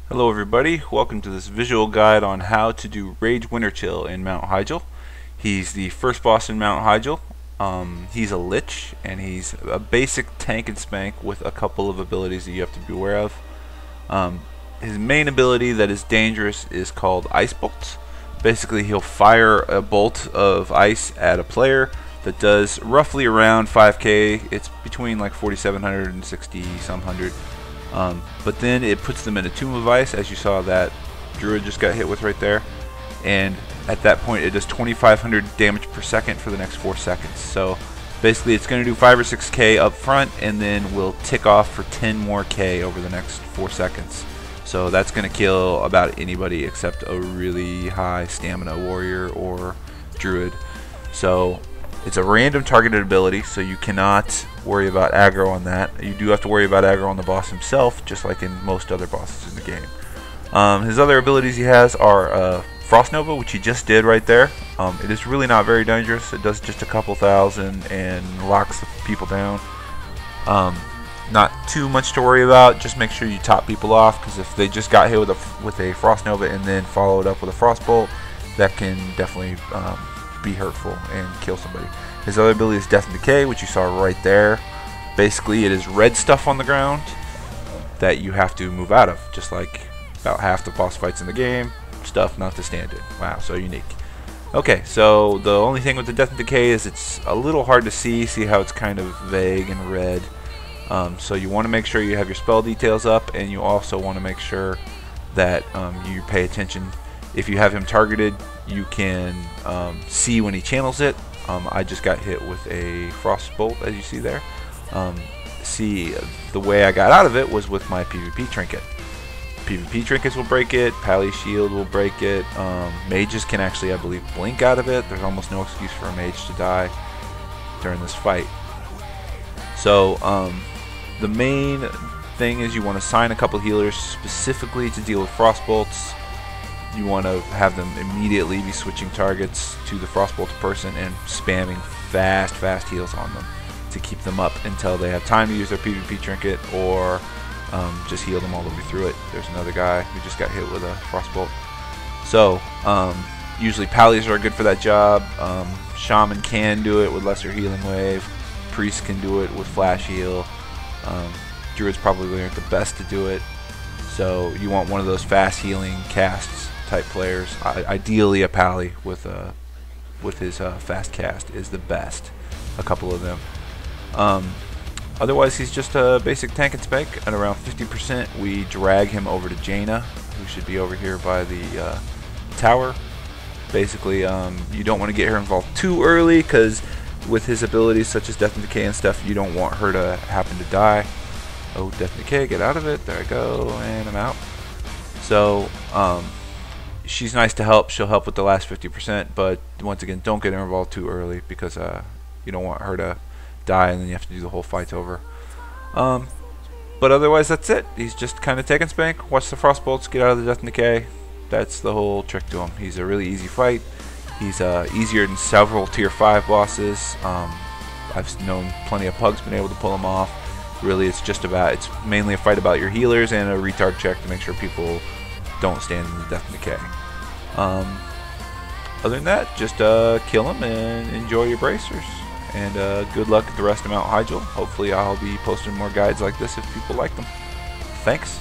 Hello everybody, welcome to this visual guide on how to do Rage Winterchill in Mount Hyjal. He's the first boss in Mount Hyjal. He's a Lich, and he's a basic tank and spank with a couple of abilities that you have to be aware of. His main ability that is dangerous is called Ice Bolts. Basically, he'll fire a bolt of ice at a player that does roughly around 5k. It's between like 4,700 and 60 some hundred. But then it puts them in a tomb of ice, as you saw that druid just got hit with right there, and at that point it does 2,500 damage per second for the next 4 seconds. So basically it's going to do 5 or 6k up front, and then will tick off for 10 more k over the next 4 seconds. So that's going to kill about anybody except a really high stamina warrior or druid. So it's a random targeted ability, so you cannot worry about aggro on that. You do have to worry about aggro on the boss himself, just like in most other bosses in the game. His other abilities he has are Frost Nova, which he just did right there. It is really not very dangerous. It does just a couple thousand and locks the people down. Not too much to worry about. Just make sure you top people off, because if they just got hit with a Frost Nova and then followed up with a Frost Bolt, that can definitely be hurtful and kill somebody. His other ability is Death and Decay, which you saw right there. Basically, it is red stuff on the ground that you have to move out of, just like about half the boss fights in the game. Stuff not to stand in. Wow, so unique. Okay, so the only thing with the Death and Decay is it's a little hard to see. See how it's kind of vague and red. So you want to make sure you have your spell details up, and you also want to make sure that you pay attention. If you have him targeted, you can see when he channels it. I just got hit with a Frost Bolt, as you see there. See, the way I got out of it was with my PvP trinket. PvP trinkets will break it, Pally Shield will break it. Mages can actually, I believe, blink out of it. There's almost no excuse for a mage to die during this fight. So the main thing is you want to assign a couple healers specifically to deal with Frost Bolts. You want to have them immediately be switching targets to the Frostbolt person and spamming fast heals on them to keep them up until they have time to use their PvP trinket, or just heal them all the way through it. There's another guy who just got hit with a Frostbolt. So usually Pallies are good for that job. Shaman can do it with lesser healing wave. Priest can do it with flash heal. Druids probably aren't the best to do it. So you want one of those fast healing casts type players. Ideally a Pally with his fast cast is the best. A couple of them. Otherwise he's just a basic tank and spank. At around 50% we drag him over to Jaina, who should be over here by the tower. Basically you don't want to get her involved too early, because with his abilities such as Death and Decay and stuff, you don't want her to happen to die. Oh, Death and Decay, get out of it. There I go, and I'm out. So she's nice to help. She'll help with the last 50%, but once again, don't get her involved too early, because you don't want her to die and then you have to do the whole fight over. But otherwise, that's it. He's just kind of take and spank. Watch the Frost Bolts, get out of the Death and Decay. That's the whole trick to him. He's a really easy fight. He's easier than several tier 5 bosses. I've known plenty of pugs been able to pull him off. Really, it's mainly a fight about your healers and a retard check to make sure people don't stand in the Death and Decay. Other than that, just kill him and enjoy your bracers. And good luck at the rest of Mount Hyjal. Hopefully I'll be posting more guides like this if people like them. Thanks.